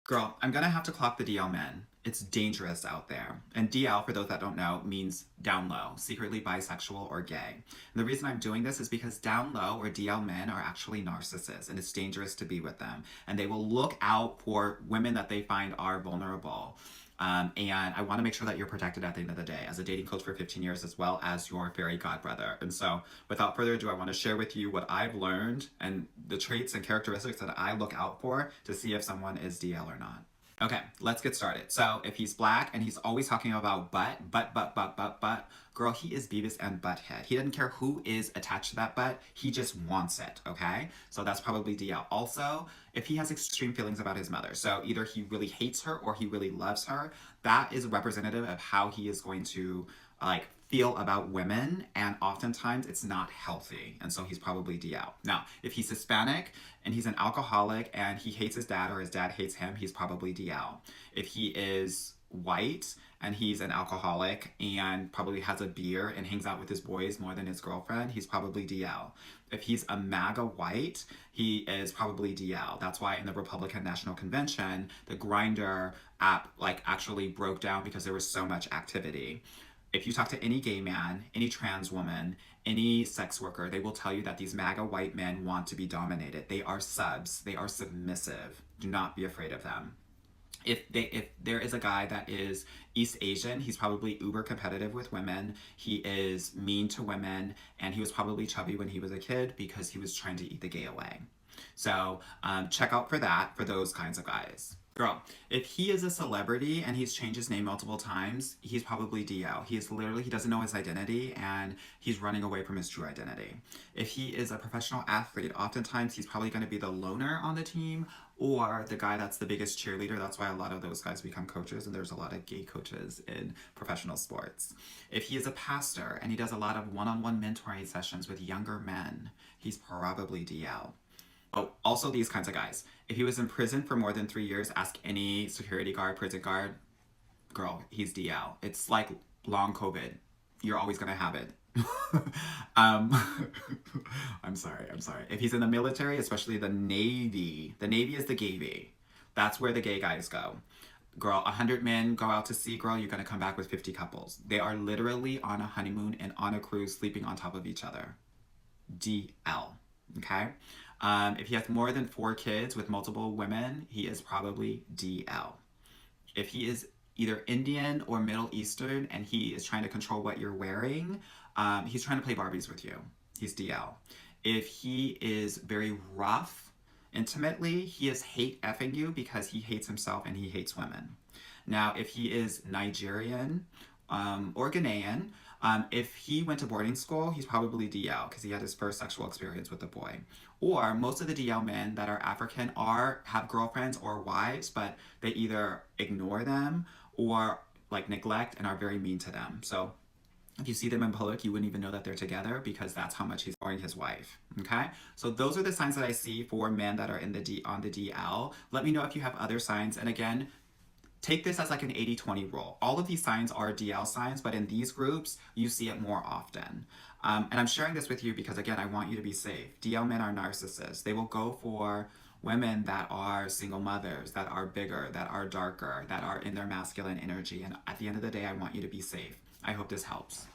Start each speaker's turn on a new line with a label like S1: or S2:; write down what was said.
S1: Girl, I'm gonna have to clock the DL men. It's dangerous out there. And DL, for those that don't know, means down low, secretly bisexual or gay. And the reason I'm doing this is because down low or DL men are actually narcissists and it's dangerous to be with them. And they will look out for women that they find are vulnerable. And I want to make sure that you're protected at the end of the day as a dating coach for 15 years as well as your fairy godbrother. And so, without further ado, I want to share with you what I've learned and the traits and characteristics that I look out for to see if someone is DL or not. Okay, let's get started. So, if he's black and he's always talking about butt, girl, he is Beavis and Butthead. He doesn't care who is attached to that butt, he just wants it, okay? So, that's probably DL. Also, if he has extreme feelings about his mother, so either he really hates her or he really loves her, that is representative of how he is going to, feel about women, and oftentimes it's not healthy, and so he's probably DL. Now, if he's Hispanic and he's an alcoholic and he hates his dad or his dad hates him, he's probably DL. If he is white and he's an alcoholic and probably has a beer and hangs out with his boys more than his girlfriend, he's probably DL. If he's a MAGA white, he is probably DL. That's why in the Republican National Convention, the Grindr app actually broke down because there was so much activity. If you talk to any gay man, any trans woman, any sex worker, they will tell you that these MAGA white men want to be dominated. They are subs. They are submissive. Do not be afraid of them. If there is a guy that is East Asian, he's probably uber competitive with women. He is mean to women, and he was probably chubby when he was a kid because he was trying to eat the gay away. So check out for that for those kinds of guys. Girl, if he is a celebrity and he's changed his name multiple times, he's probably DL. He doesn't know his identity and he's running away from his true identity. If he is a professional athlete, oftentimes he's probably going to be the loner on the team or the guy that's the biggest cheerleader. That's why a lot of those guys become coaches, and there's a lot of gay coaches in professional sports. If he is a pastor and he does a lot of one-on-one mentoring sessions with younger men, he's probably DL. Oh, also these kinds of guys. If he was in prison for more than 3 years, ask any security guard, prison guard, girl, he's DL. It's like long COVID. You're always gonna have it. um, I'm sorry. If he's in the military, especially the Navy is the gay. That's where the gay guys go. Girl, 100 men go out to sea, girl, you're gonna come back with 50 couples. They are literally on a honeymoon and on a cruise sleeping on top of each other. DL, okay? If he has more than 4 kids with multiple women, he is probably DL. If he is either Indian or Middle Eastern and he is trying to control what you're wearing, he's trying to play Barbies with you. He's DL. If he is very rough intimately, he is hate effing you because he hates himself and he hates women. Now, if he is Nigerian or Ghanaian, if he went to boarding school, he's probably DL because he had his first sexual experience with a boy. Or most of the DL men that are African have girlfriends or wives, but they either ignore them or neglect and are very mean to them. So if you see them in public, you wouldn't even know that they're together because that's how much he's ignoring his wife. Okay? So those are the signs that I see for men that are on the DL. Let me know if you have other signs. And again, take this as an 80-20 rule. All of these signs are DL signs, but in these groups, you see it more often. And I'm sharing this with you because, again, I want you to be safe. DL men are narcissists. They will go for women that are single mothers, that are bigger, that are darker, that are in their masculine energy. And at the end of the day, I want you to be safe. I hope this helps.